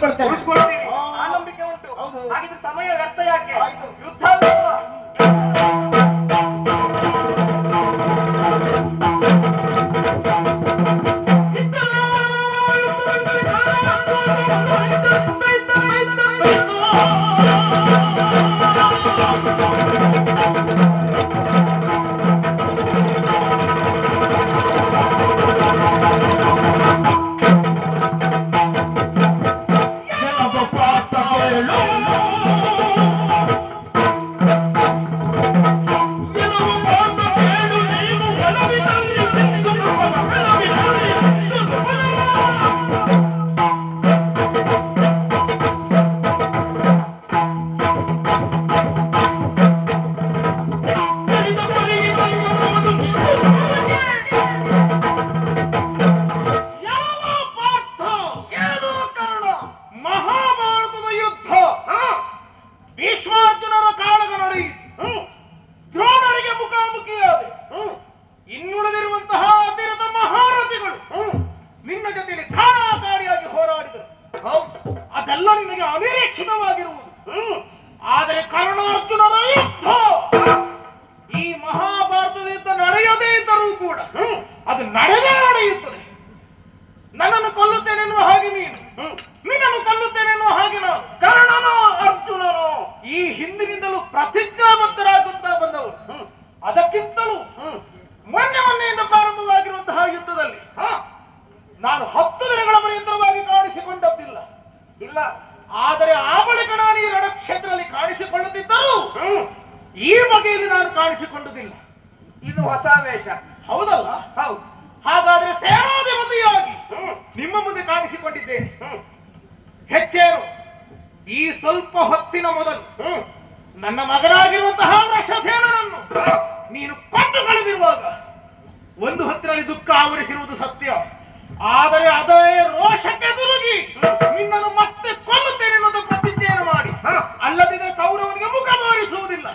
ಆ ನಂಬಿಕೆ ಉಂಟು. ಹಾಗಿದ್ರೆ ಸಮಯ ವ್ಯರ್ಥ ಯಾಕೆ? ಯುದ್ಧ ಅಲ್ವಾ? ಆದರೆ ಕರ್ಣಾರ್ಜುನರ ಯುದ್ಧ ಈ ಮಹಾಭಾರತದ ಯುದ್ಧ ನಡೆಯದೇ ಇದ್ದರೂ ಕೂಡ ಅದು ನಡೆಯುತ್ತದೆ. ನನ್ನನ್ನು ಕೊಲ್ಲುತ್ತೇನೆನ್ನುವ ಹಾಗೆ ನೀನು, ನಿನ್ನನ್ನು ಕೊಲ್ಲುತ್ತೇನೆನ್ನುವ ಹಾಗೆ ನಾವು. ಕರ್ಣನೋ ಅರ್ಜುನನೋ ಈ ಹಿಂದಿನಿಂದಲೂ ಪ್ರತಿಜ್ಞಾಬದ್ಧರಾಗುತ್ತಾ ಬಂದವರು. ಅದಕ್ಕಿಂತಲೂ ಮೊನ್ನೆಯಿಂದ ಪ್ರಾರಂಭವಾಗಿರುವಂತಹ ಯುದ್ಧದಲ್ಲಿ ನಾನು 10 ದಿನಗಳ ಪರ್ಯಂತರವಾಗಿ ಕಾಣಿಸಿಕೊಂಡದ್ದಿಲ್ಲ. ಆದರೆ ಆ ಬಳಿಕ ನಾನು ಈ ರಣಕ್ಷೇತ್ರದಲ್ಲಿ ಕಾಣಿಸಿಕೊಳ್ಳುತ್ತಿದ್ದರೂ ಈ ಬಗೆಯಲ್ಲಿ ನಾನು ಕಾಣಿಸಿಕೊಂಡುದಿಲ್ಲ. ಇದು ಹೊಸ ವೇಷ ಹೌದಲ್ಲ? ಹೌದು. ಹಾಗಾದ್ರೆ ಸೇನಾಧಿಪತಿಯಾಗಿ ನಿಮ್ಮ ಮುಂದೆ ಕಾಣಿಸಿಕೊಂಡಿದ್ದೇನೆ. ಹೆಚ್ಚೇನು, ಈ ಸ್ವಲ್ಪ ಹೊತ್ತಿನ ಮೊದಲು ನನ್ನ ಮಗನಾಗಿರುವಂತಹ ವೃಷಸೇನನನ್ನು ನೀನು ಕೊಂದು ಕಳೆದಿರುವಾಗ ಒಂದು ಹೊತ್ತಿನಲ್ಲಿ ದುಃಖ ಆವರಿಸಿರುವುದು ಸತ್ಯ. ಆದರೆ ಅದೇ ರೋಷಕ್ಕೆ ದುರುಗಿ ನಿನ್ನನ್ನು ಮತ್ತೆ ಕೊಲ್ಲುತ್ತೇನೆ ಎನ್ನುವುದು ಪ್ರತಿಜ್ಞೆಯನ್ನು ಮಾಡಿ, ಅಲ್ಲದಿದ್ದರೆ ಕೌರವನಿಗೆ ಮುಖ ತೋರಿಸುವುದಿಲ್ಲ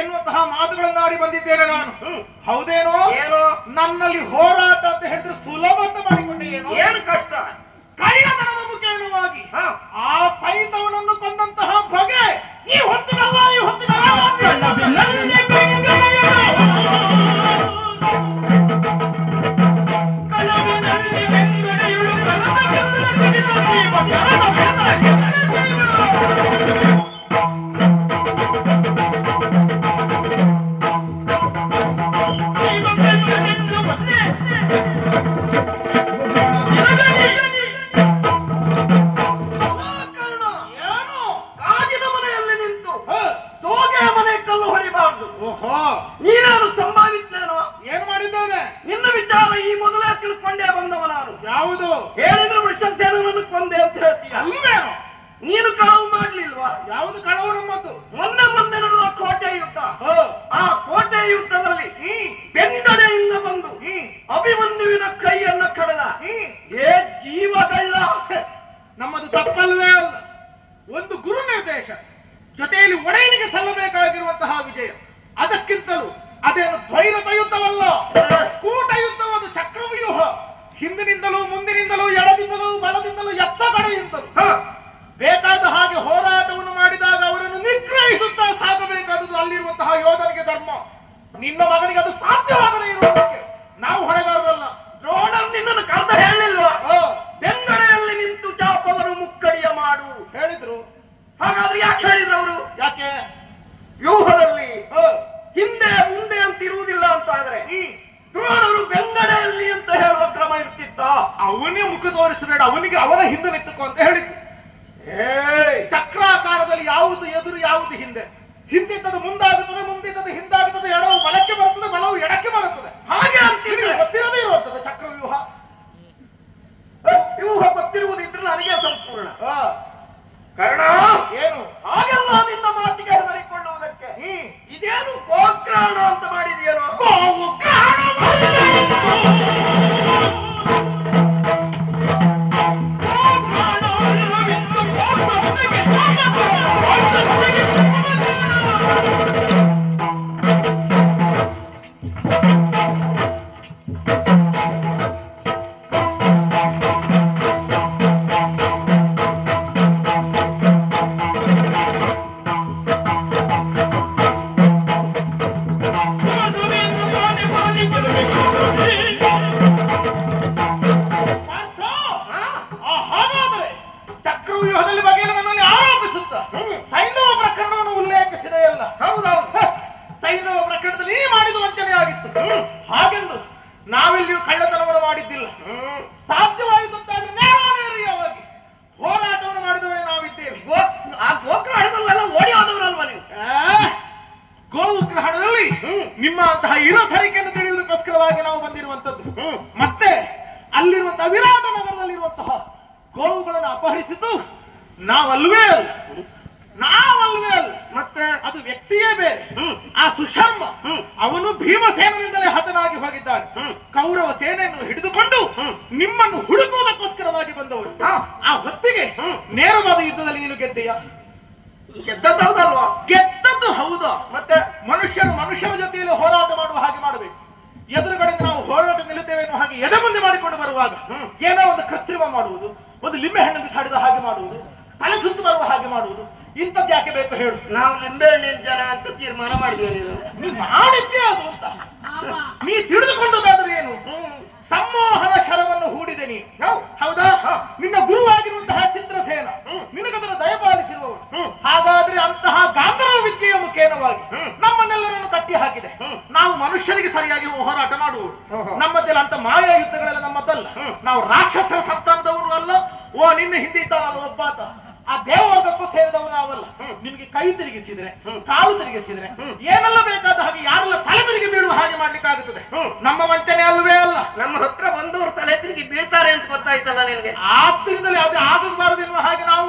ಎನ್ನುವಂತಹ ಮಾತುಗಳನ್ನಾಡಿ ಬಂದಿದ್ದೇನೆ ನಾನು. ಹೌದೇನೋ? ಏನೋ ನನ್ನಲ್ಲಿ ಹೋರಾಟ ಅಂತ ಹೇಳಿದ್ರೆ ಸುಲಭ ಅಂತ ಮಾಡಿಕೊಂಡೆ. ಏನು ಕಷ್ಟ? ಕೈನತನದ ಮುಖೇನವಾಗಿ ಆ ಸೈಂಧವನನ್ನು ಕೊಂದಂತಹ ಬಗೆ ಈ ಹೊತ್ತಿನಲ್ಲ, ಈ ಹೊತ್ತಿನಲ್ಲ. ನೀನಾರು ಸಂಭಾವಿಸಿದ್ದೇನೋ? ಏನು ಮಾಡಿದ್ದಾನೆ? ನಿನ್ನ ವಿಚಾರ ಈ ಮೊದಲೇ ತಿಳ್ಕೊಂಡೇ ಬಂದವ ನಾನು. ಯಾವುದು ಹೇಳಿದ್ರೆ ವೃಷಸೇನನನ್ನು ಕೊಂದೆ ಅಂತ ಹೇಳ್ತೀಯ. ಅಲ್ವೇನೋ? ನೀನು ಕಳವು ಮಾಡ್ಲಿಲ್ವಾ? ಯಾವುದು ಕಳವು? ನಮ್ಮದು ಮೊನ್ನೆ ನಡೆದ ಕೋಟೆ ಯುದ್ಧ. ಆ ಕೋಟೆ ಯುದ್ಧದಲ್ಲಿ ಬೆಂಗಡೆಯಿಂದ ಬಂದು ಅಭಿಮನ್ಯುವಿನ ಕೈಯನ್ನ ಕಳೆದ ಏ ಜೀವಗಳ್ಳ. ನಮ್ಮದು ತಪ್ಪಲ್ವೇ ಅಲ್ಲ. ಒಂದು ಗುರು ನಿರ್ದೇಶ, ಜೊತೆಯಲ್ಲಿ ಒಡೆಯನಿಗೆ ಸಲ್ಲಬೇಕಾಗಿರುವಂತಹ ವಿಜಯ. ಅದಕ್ಕಿಂತಲೂ ಅದೇನು ದ್ವೈರಥ ಯುದ್ಧವಲ್ಲ, ಕೂಟ ಯುದ್ಧವಾದ ಚಕ್ರವ್ಯೂಹ. ಹಿಂದಿನಿಂದಲೂ ಮುಂದಿನಿಂದಲೂ ಎಡದಿಂದಲೂ ಬಲದಿಂದಲೂ ಎತ್ತ ಕಡೆಯಿಂದಲೂ ಬೇಕಾದ ಹಾಗೆ ಹೋರಾಟವನ್ನು ಮಾಡಿದಾಗ ಅವರನ್ನು ನಿಗ್ರಹಿಸುತ್ತಾ ಸಾಗಬೇಕಾದುದು ಅಲ್ಲಿರುವಂತಹ ಯೋಧನಿಗೆ ಧರ್ಮ. ನಿನ್ನ ಮಗನಿಗೆ ಅದು ಸಾಧ್ಯವಾಗದೇ ಇರುವುದಕ್ಕೆ ನಾವು ಹೊಣೆಗಾರರಲ್ಲ. ದ್ರೋಣ ನಿನ್ನನ್ನು ಕರೆದ ಹೇಳಿಲ್ವಾ? ಬೆಂಗಡೆಯಲ್ಲಿ ನಿಂತು ಚಾಪವರು ಮುಕ್ಕಡಿಯ ಮಾಡು ಹೇಳಿದ್ರು. ಹಾಗಾದ್ರೆ ಯಾಕೆ ಹೇಳಿದ್ರು ಅವರು? ಯಾಕೆ? ವ್ಯೂಹದಲ್ಲಿ ಹಿಂದೆ ಮುಂದೆ ಅಂತ ಇರುವುದಿಲ್ಲ ಅಂತ ಆದ್ರೆ ದ್ರೋಣರು ಬೆಂಗಡೆಯಲ್ಲಿ ಅಂತ ಹೇಳುವ ಕ್ರಮ ಇರ್ತಿತ್ತ? ಅವನೇ ಮುಖ ತೋರಿಸಬೇಡ, ಅವನಿಗೆ ಅವನ ಹಿಂದೆ ನಿಂತುಕೋ ಅಂತ ಹೇಳಿದ್ದು. ಚಕ್ರಾಕಾರದಲ್ಲಿ ಯಾವುದು ಎದುರು ಯಾವುದು ಹಿಂದೆ, ಹಿಂದಿದ್ದದು ಮುಂದಾಗುತ್ತದೆ, ಮುಂದಿದ್ದದು ಹಿಂದಾಗುತ್ತದೆ, ಎಡವು ಬಲಕ್ಕೆ ಬರುತ್ತದೆ, ಬಲವು ಎಡಕ್ಕೆ ಬರುತ್ತದೆ. ಹಾಗೆ ಅಂತಿದ್ರೆ ಗೊತ್ತಿರದೇ ಇರುವಂತದ್ದು ಚಕ್ರವ್ಯೂಹ. ವ್ಯೂಹ ಗೊತ್ತಿರುವುದಿದ್ರೆ ನನಗೆ ಸಂಪೂರ್ಣ. ಕಾರಣ ಏನು? ಹಾಗೆಲ್ಲ ನಿನ್ನ ಮಾತಿಗೆ ಹೆದರಿಕೊಳ್ಳುವುದಕ್ಕೆ ಇದೇನು ಗೋಗ್ರಾಣ ಅಂತ ಮಾಡಿದೆಯೇನೋ? ವ್ಯೂಹದಲ್ಲಿ ಬಗೆಯಲ್ಲಿ ನನ್ನಲ್ಲಿ ಆರೋಪಿಸುತ್ತ ಸೈಂಧವ ಪ್ರಕರಣವನ್ನು ಉಲ್ಲೇಖಿಸಿದೆಯಲ್ಲ. ಹೌದೌದು, ಸೈಂಧವ ಪ್ರಕರಣದಲ್ಲಿ ಈ ಮಾಡಿದ ವಂಚನೆ ಆಗಿತ್ತು. ಹಾಗೆಂದು ನಾವಿಲ್ಲಿಯೂ ಕಳ್ಳತನವನ್ನು ಮಾಡಿದ್ದಿಲ್ಲ. ಸಾಧ್ಯವಾಯಿತಂತಾದ್ರೆ ನೇರಾನೇರಿಯವಾಗಿ ಹೋರಾಟವನ್ನು ಮಾಡಿದವರೇ ನಾವಿದ್ದೇವೆ. ಆ ಗೋಕರ್ಣದಲ್ಲೆಲ್ಲ ಓಡಿ ಹೋದವರಲ್ವ ನೀವು? ಗೋಗ್ರಹಣದಲ್ಲಿ ನಿಮ್ಮ ಅಂತಹ ಇರೋಧರಿಕೆಯನ್ನು ತಿಳಿಯುವುದಕ್ಕೋಸ್ಕರವಾಗಿ ನಾವು ಬಂದಿರುವಂತದ್ದು. ಮತ್ತೆ ಅಲ್ಲಿರುವಂತಹ ವಿರಾಟ ನಗರದಲ್ಲಿರುವಂತಹ ಗೋವುಗಳನ್ನು ಅಪಹರಿಸಿದ್ದು ನಾವಲ್ವೇ ಅಲ್ಲ. ಮತ್ತೆ ಅದು ವ್ಯಕ್ತಿಯೇ ಬೇರೆ. ಆ ಸುಶರ್ಮ ಅವನು ಭೀಮಸೇನರಿಂದಲೇ ಹತನಾಗಿ ಹೋಗಿದ್ದಾನೆ. ಕೌರವ ಸೇನೆಯನ್ನು ಹಿಡಿದುಕೊಂಡು ನಿಮ್ಮನ್ನು ಹುಡುಕುವುದಕ್ಕೋಸ್ಕರವಾಗಿ ಬಂದವರು. ಆ ಹೊತ್ತಿಗೆ ನೇರವಾದ ಯುದ್ಧದಲ್ಲಿ ನೀನು ಗೆದ್ದೀಯ? ಗೆದ್ದದ್ದಲ್ವಾ? ಗೆದ್ದದ್ದು ಹೌದಾ? ಮತ್ತೆ ಮನುಷ್ಯರ ಜೊತೆಯಲ್ಲಿ ಹೋರಾಟ ಮಾಡುವ ಹಾಗೆ ಮಾಡಬೇಕು. ಎದುರುಗಡೆ ನಾವು ಹೋರಾಟ ನಿಲ್ಲುತ್ತೇವೆ ಅನ್ನೋ ಹಾಗೆ ಎದೆ ಮುಂದೆ ಮಾಡಿಕೊಂಡು ಬರುವಾಗ ಏನೋ ಒಂದು ಕೃತ್ರಿಮ ಮಾಡುವುದು, ಒಂದು ಲಿಂಬೆ ಹಣ್ಣು ಬಿಸಾಡಿದ ಹಾಗೆ ಮಾಡುವುದು, ತಲೆ ಸುತ್ತು ಬರುವ ಹಾಗೆ ಮಾಡುವುದು, ಇಂಥದ್ದು ಯಾಕೆ ಬೇಕು ಹೇಳು? ನಾವು ಲಿಂಬೆ ಹಣ್ಣಿನ ಜನ ಅಂತ ತೀರ್ಮಾನ ಮಾಡಿದ್ದೇವೆ. ನೀ ಮಾಡಿದ್ದೆ ಅದು ಅಂತ ನೀ ತಿಳಿದುಕೊಂಡದಾದ್ರೆ ಏನು? ಸಂಮೋಹನ ಶರವನ್ನು ಹೂಡಿದೆ ನೀ. ಹೌದಾ? ನಿನ್ನ ಗುರುವಾಗಿರುವಂತಹ ಚಿತ್ರಸೇನ ನಿನಗದನ್ನು ದಯಪಾಲಿಸಿರುವವರು. ಹಾಗಾದ್ರೆ ಅಂತಹ ಗಾಂಧರ್ವ ವಿದ್ಯೆಯ ಮುಖೇನವಾಗಿ ನಮ್ಮನ್ನೆಲ್ಲರನ್ನು ಕಟ್ಟಿ ಹಾಕಿದೆ. ನಾವು ಮನುಷ್ಯರಿಗೆ ಸರಿಯಾಗಿ ಹೋರಾಟ ಮಾಡುವುದು ನಮ್ಮದೆಲ್ಲ ಅಂತ ಮಾಯಾ ಯುದ್ಧಗಳೆಲ್ಲ ನಮ್ಮದಲ್ಲ. ನಾವು ರಾಕ್ಷಸರ ಸಂತಾನದವರು ಅಲ್ಲ. ನಿನ್ನ ಹಿಂದೆ ಇದ್ದಾನಲ್ಲ ಒಬ್ಬಾತ, ಆ ದೇವವರ್ಗಕ್ಕೂ ಸೇರಿದವರು ನಾವಲ್ಲ. ನಿಮ್ಗೆ ಕೈ ತಿರುಗಿಸಿದ್ರೆ, ಕಾಲು ತಿರುಗಿಸಿದ್ರೆ, ಏನೆಲ್ಲ ಬೇಕಾದ ಹಾಗೆ ಯಾರೆಲ್ಲ ತಲೆ ತಿರುಗಿ ಬೀಳುವ ಹಾಗೆ ಮಾಡ್ಲಿಕ್ಕಾಗುತ್ತದೆ. ನಮ್ಮ ವಂಚನೆ ಅಲ್ವೇ ಅಲ್ಲ. ನಮ್ಮ ಹತ್ರ ಬಂದವರು ತಲೆ ತಿರುಗಿ ಬೀಳ್ತಾರೆ ಅಂತ ಗೊತ್ತಾಯ್ತಲ್ಲ ನಿನಗೆ. ಆದ್ರಿಂದಲೇ ಅದು ಆಗಬಾರದು ಎನ್ನುವ ಹಾಗೆ ನಾವು